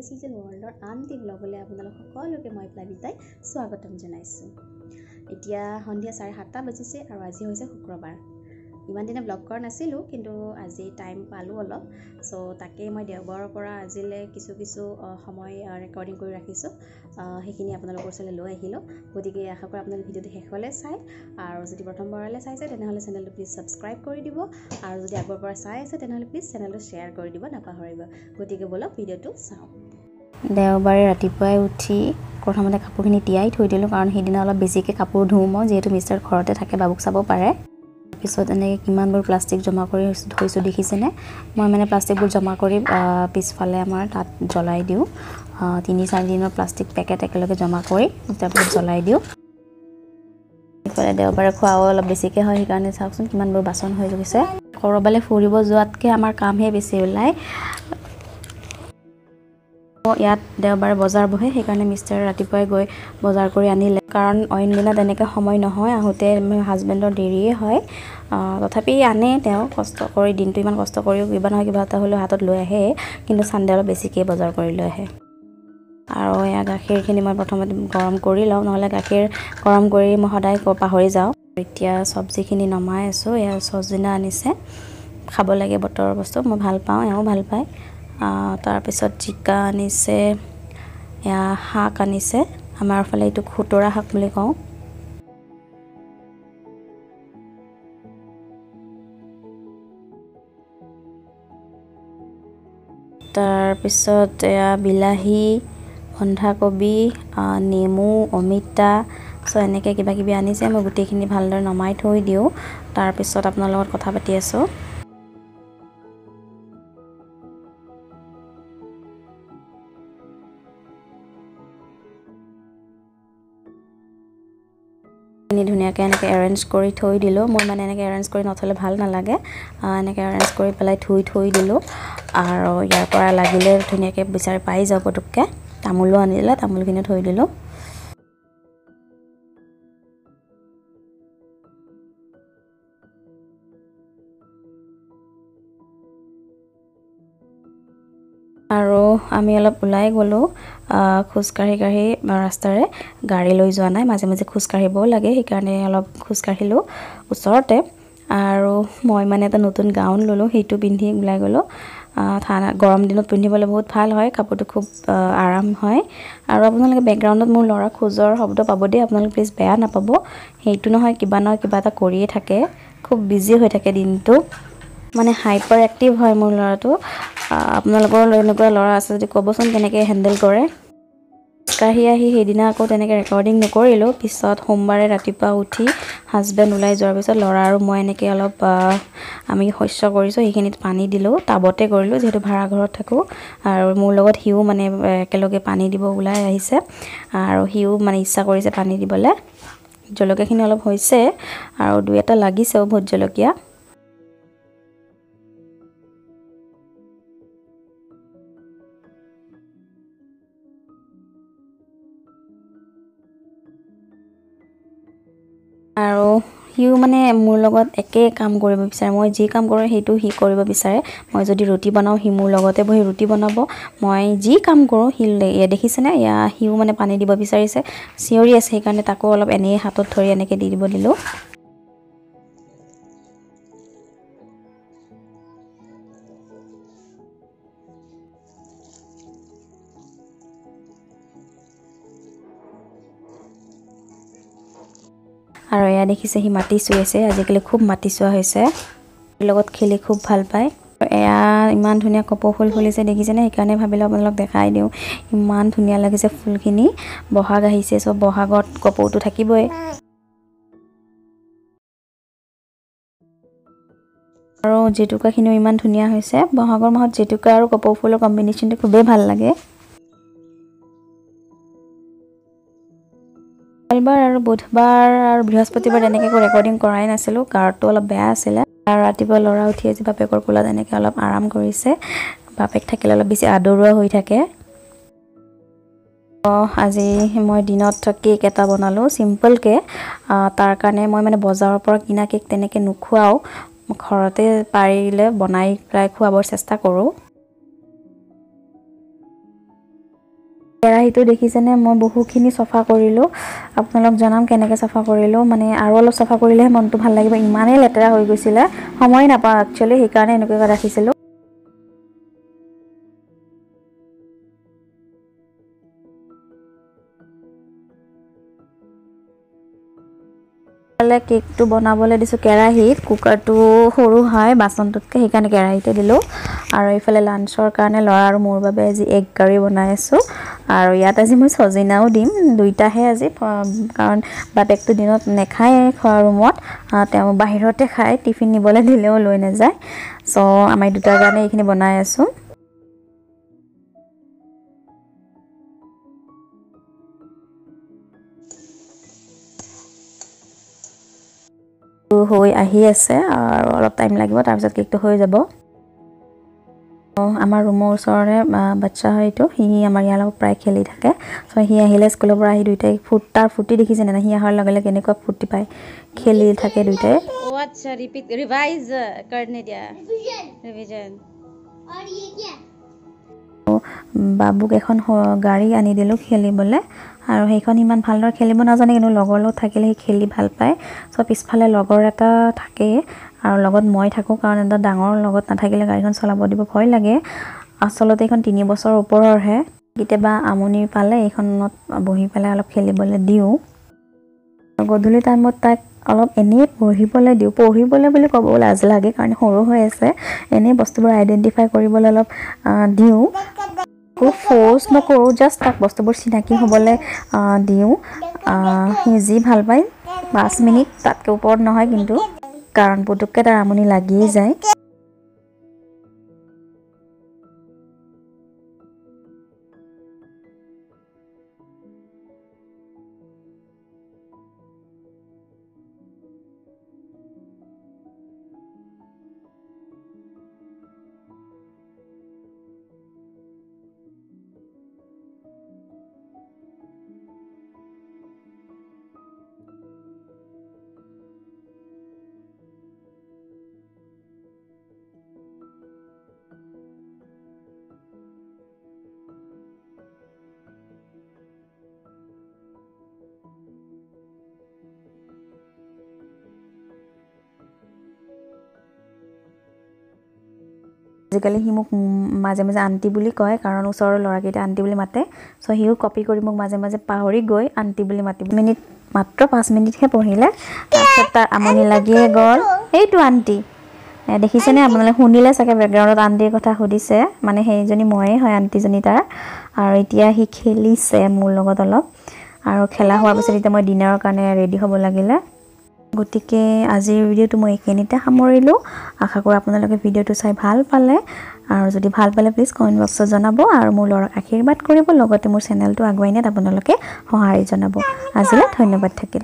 Season World আনটি ব্লগলৈ আপোনালোক সকলোকে মই প্লাবিতাই স্বাগতম জনাইছোঁ। এতিয়া সন্ধিয়া 7:30 বাজিছে আৰু আজি হৈছে শুক্ৰবাৰ। ইমান দিনে ব্লগ কৰা নাছিলোঁ, কিন্তু আজি টাইম পালোঁ অলপ। সো তাকে মই দেওবাৰৰ পৰা আজিলৈ কিছু সময় ৰেকৰ্ডিং কৰি ৰাখিছোঁ। সেইখিনি আপোনালোকৰ ওচৰলৈ লৈ আহিলোঁ। গতিকে আশা কৰোঁ আপোনালোকে ভিডিঅ'টো শেষলৈ চাই, আৰু যদি প্ৰথমবাৰলৈ চাইছে তেনেহ'লে চেনেলটো প্লিজ ছাবস্ক্ৰাইব কৰি দিব, আৰু যদি আগৰ পৰা চাই আছে তেনেহ'লে প্লিজ চেনেলটো শ্বেয়াৰ কৰি দিব নাপাহৰিব। গতিকে বলক ভিডিঅ'টো চাওঁ। দেওবাৰে ৰাতিপুৱাই উঠি প্ৰথমতে কাপোৰখিনি তিয়াই থৈ দিলোঁ, কাৰণ সেইদিনা অলপ বেছিকৈ কাপোৰ ধুওঁ মই, যিহেতু মিষ্টাৰ ঘৰতে থাকে, বাবুক চাব পাৰে। তাৰপিছত এনেকৈ কিমানবোৰ প্লাষ্টিক জমা কৰি থৈছোঁ দেখিছেনে? মই মানে প্লাষ্টিকবোৰ জমা কৰি পিছফালে আমাৰ তাত জ্বলাই দিওঁ। 3-4 দিনৰ প্লাষ্টিক পেকেট একেলগে জমা কৰি তাৰপিছত জ্বলাই দিওঁ। এইফালে দেওবাৰে খোৱাও অলপ বেছিকৈ হয়, সেইকাৰণে চাওকচোন কিমানবোৰ বাচন হৈ গৈছে। ক'ৰবালৈ ফুৰিব যোৱাতকৈ আমাৰ কামহে বেছি ওলায়। ইয়াত দেওবাৰে বজাৰ বহে, সেইকাৰণে মিষ্টাৰ ৰাতিপুৱাই গৈ বজাৰ কৰি আনিলে, কাৰণ অইন দিনা তেনেকৈ সময় নহয়, আহোঁতে হাজবেণ্ডৰ দেৰিয়ে হয়। তথাপি আনে তেওঁ কষ্ট কৰি, দিনটো ইমান কষ্ট কৰিও কিবা নহয় কিবা এটা হ'লেও হাতত লৈ আহে, কিন্তু ছানডে অলপ বেছিকৈ বজাৰ কৰি লৈ আহে। আৰু এয়া গাখীৰখিনি মই প্ৰথমতে গৰম কৰি লওঁ, নহ'লে গাখীৰ গৰম কৰি মই সদায় পাহৰি যাওঁ। এতিয়া চব্জিখিনি নমাই আছোঁ। এয়া চজিনা আনিছে, খাব লাগে বতৰৰ বস্তু, মই ভাল পাওঁ, এওঁ ভাল পায়। তাৰপিছত জিকা আনিছে, এয়া শাক আনিছে, আমাৰ ফালে এইটো খুতৰা শাক বুলি কওঁ। তাৰপিছত এয়া বিলাহী, বন্ধাকবি, নেমু, অমিতা, এনেকৈ কিবাকিবি আনিছে। মই গোটেইখিনি ভালদৰে নমাই থৈ দিওঁ, তাৰপিছত আপোনাৰ লগত কথা পাতি আছোঁ। ধুনীয়াকৈ এনেকৈ এৰেঞ্জ কৰি থৈ দিলোঁ। মই মানে এনেকৈ এৰেঞ্জ কৰি নথ'লে ভাল নালাগে, এনেকৈ এৰেঞ্জ কৰি পেলাই থৈ দিলোঁ। আৰু ইয়াৰ পৰা লাগিলে ধুনীয়াকৈ বিচাৰি পাই যাওঁ পটুককৈ। তামোলো আনিলে, তামোলখিনিও থৈ দিলোঁ। আৰু আমি অলপ ওলাই গ'লোঁ খোজকাঢ়ি ৰাস্তাৰে, গাড়ী লৈ যোৱা নাই, মাজে মাজে খোজকাঢ়িবও লাগে, সেইকাৰণে অলপ খোজকাঢ়িলোঁ ওচৰতে। আৰু মই মানে এটা নতুন গাউন ল'লোঁ, সেইটো পিন্ধি ওলাই গ'লোঁ। গৰম দিনত পিন্ধিবলৈ বহুত ভাল হয়, কাপোৰটো খুব আৰাম হয়। আৰু আপোনালোকে বেকগ্ৰাউণ্ডত মোৰ ল'ৰা খোজৰ শব্দ পাব দেই, আপোনালোকে প্লিজ বেয়া নাপাব। সেইটো নহয় কিবা এটা কৰিয়ে থাকে, খুব বিজি হৈ থাকে দিনটো, মানে হাইপাৰ এক্টিভ হয় মোৰ ল'ৰাটো। আপোনালোকৰ এনেকুৱা ল'ৰা আছে যদি ক'বচোন কেনেকৈ হেণ্ডেল কৰে। খোজকাঢ়ি আহি সেইদিনা আকৌ তেনেকৈ ৰেকৰ্ডিং নকৰিলোঁ। পিছত সোমবাৰে ৰাতিপুৱা উঠি হাজবেণ্ড ওলাই যোৱাৰ পিছত ল'ৰা আৰু মই এনেকৈ অলপ আমি শস্য কৰিছোঁ, সেইখিনিত পানী দিলোঁ, টাবতে কৰিলোঁ, যিহেতু ভাড়াঘৰত থাকোঁ। আৰু মোৰ লগত সিও মানে একেলগে পানী দিব ওলাই আহিছে, আৰু সিও মানে ইচ্ছা কৰিছে পানী দিবলৈ। জলকীয়াখিনি অলপ হৈছে, আৰু 2-এটা লাগিছেও ভোট জলকীয়া। আৰু সিও মানে মোৰ লগত একে কাম কৰিব বিচাৰে, মই যি কাম কৰোঁ সেইটো সি কৰিব বিচাৰে। মই যদি ৰুটি বনাওঁ, সি মোৰ লগতে বহি ৰুটি বনাব। মই যি কাম কৰোঁ সি দেখিছেনে, সিও মানে পানী দিব বিচাৰিছে, চিঞৰি আছে, সেইকাৰণে তাকো অলপ এনেই হাতত ধৰি এনেকৈ দি দিব দিলোঁ। আৰু এয়া দেখিছে সি মাটি চুইছে, আজিকালি খুব মাটি চোৱা হৈছে, লগত খেলি খুব ভাল পায়। এয়া ইমান ধুনীয়া কপৌ ফুল ফুলিছে দেখিছেনে, সেইকাৰণে ভাবিলোঁ আপোনালোক দেখাই দিওঁ। ইমান ধুনীয়া লাগিছে ফুলখিনি, বহাগ আহিছে, চব বহাগত কপৌটো থাকিবই। আৰু জেতুকাখিনিও ইমান ধুনীয়া হৈছে, বহাগৰ মাহত জেতুকা আৰু কপৌ ফুলৰ কম্বিনেশ্যনটো খুবেই ভাল লাগে। মঙ্গলবাৰ আৰু বুধবাৰ আৰু বৃহস্পতিবাৰ এনেকৈ ৰেকৰ্ডিং কৰাই নাছিলোঁ, গাৰটো অলপ বেয়া আছিলে। আৰু ৰাতিপুৱা ল'ৰা উঠি আজি বাপেকৰ কোলাত এনেকৈ অলপ আৰাম কৰিছে। বাপেক থাকিলে অলপ বেছি আদৰুৱা হৈ থাকে। আজি মই দিনত কেক এটা বনালোঁ চিম্পলকৈ। তাৰ কাৰণে মই মানে বজাৰৰ পৰা কিনা কেক তেনেকৈ নোখোৱাওঁ, ঘৰতে পাৰিলে বনাই পেলাই খুৱাবৰ চেষ্টা কৰোঁ। কেৰাহীটো দেখিছেনে, মই বহুখিনি চফা কৰিলোঁ। আপোনালোক জনাম কেনেকৈ চফা কৰিলোঁ, মানে আৰু অলপ চফা কৰিলেহে মনটো ভাল লাগিব। ইমানেই লেতেৰা হৈ গৈছিলে, সময় নাপাওঁ একচুৱেলি, সেইকাৰণে এনেকৈ ৰাখিছিলোঁ। কেকটো বনাবলৈ দিছোঁ কেৰাহীত, কুকাৰটো সৰু হয় বাচনটোতকৈ, সেইকাৰণে কেৰাহীতে দিলোঁ। আৰু এইফালে লাঞ্চৰ কাৰণে ল'ৰা আৰু মোৰ বাবে আজি এগ কাৰী বনাই আছোঁ। আৰু ইয়াত আজি মই ছজিনাও দিম, দুইটাহে আজি, কাৰণ বাপেকটো দিনত নাখায় খোৱা ৰুমত, তেওঁ বাহিৰতে খায়, টিফিন নিবলৈ দিলেও লৈ নাযায়। চ' আমাৰ দুটাৰ কাৰণে এইখিনি বনাই আছোঁ। হৈ আহি আছে আৰু অলপ টাইম লাগিব, তাৰপিছত কেকটো হৈ যাব। আমাৰ ৰুমৰ ওচৰৰে বাচ্চা হয়তো, সি আমাৰ ইয়াৰ লগত প্ৰায় খেলি থাকে। চ' সি আহিলে স্কুলৰ পৰা আহি দুইটাই তাৰ ফুৰ্তি দেখিছে নে, সি অহাৰ লগে লগে কেনেকুৱা ফূৰ্তি পায়, খেলি থাকে দুইটাই। আচ্ছা ৰিপিট ৰিভাইজ কৰনে দিয়া ৰিভিজন। বাবুক এখন গাড়ী আনি দিলোঁ খেলিবলৈ, আৰু সেইখন ইমান ভালদৰে খেলিব নাজানে, কিন্তু লগৰ লগত থাকিলে সি খেলি ভাল পায়। চ' পিছফালে লগৰ এটা থাকেই, আৰু লগত মই থাকোঁ, কাৰণ এটা ডাঙৰ লগত নাথাকিলে গাড়ীখন চলাব দিব ভয় লাগে। আচলতে এইখন 3 বছৰৰ ওপৰৰহে। কেতিয়াবা আমনি পালে এইখনত বহি পেলাই অলপ খেলিবলৈ দিওঁ। গধূলি টাইমত তাক অলপ এনেই পঢ়িবলৈ দিওঁ, পঢ়িবলৈ বুলি ক'ব লাজ লাগে কাৰণ সৰু হৈ আছে, এনেই বস্তুবোৰ আইডেণ্টিফাই কৰিবলৈ অলপ দিওঁ। খুব ফ'ৰ্চ নকৰোঁ, জাষ্ট তাক বস্তুবোৰ চিনাকি হ'বলৈ দিওঁ। সি যি ভাল পায় 5 মিনিট, তাতকৈ ওপৰত নহয় কিন্তু, কাৰণ পুতুককৈ তাৰ আমনি লাগিয়ে যায়। আজিকালি সি মোক মাজে মাজে আণ্টি বুলি কয়, কাৰণ ওচৰৰ ল'ৰাকেইটা আণ্টি বুলি মাতে। চ' সিও কপি কৰি মোক মাজে মাজে পাহৰি গৈ আণ্টি বুলি মাতিব। মাত্ৰ 5 মিনিটহে পঢ়িলে, তাৰপিছত তাৰ আমনি লাগিয়ে গ'ল। এইটো আণ্টি দেখিছেনে, আপোনালোকে শুনিলে চাগে বেকগ্ৰাউণ্ডত আণ্টিৰ কথা সুধিছে, মানে সেইজনী ময়ে হয় আণ্টিজনী তাৰ। আৰু এতিয়া সি খেলিছে মোৰ লগত অলপ, আৰু খেলা হোৱাৰ পিছত এতিয়া মই ডিনাৰৰ কাৰণে ৰেডি হ'ব লাগিলে। গতিকে আজিৰ ভিডিঅ'টো মই এইখিনিতে সামৰিলোঁ। আশা কৰোঁ আপোনালোকে ভিডিঅ'টো চাই ভাল পালে, আৰু যদি ভাল পালে প্লিজ কমেণ্ট বক্সত জনাব, আৰু মোৰ ল'ৰাক আশীৰ্বাদ কৰিব, লগতে মোৰ চেনেলটো আগুৱাই নিয়াত আপোনালোকে সঁহাৰি জনাব। আজিলৈ ধন্যবাদ থাকিল।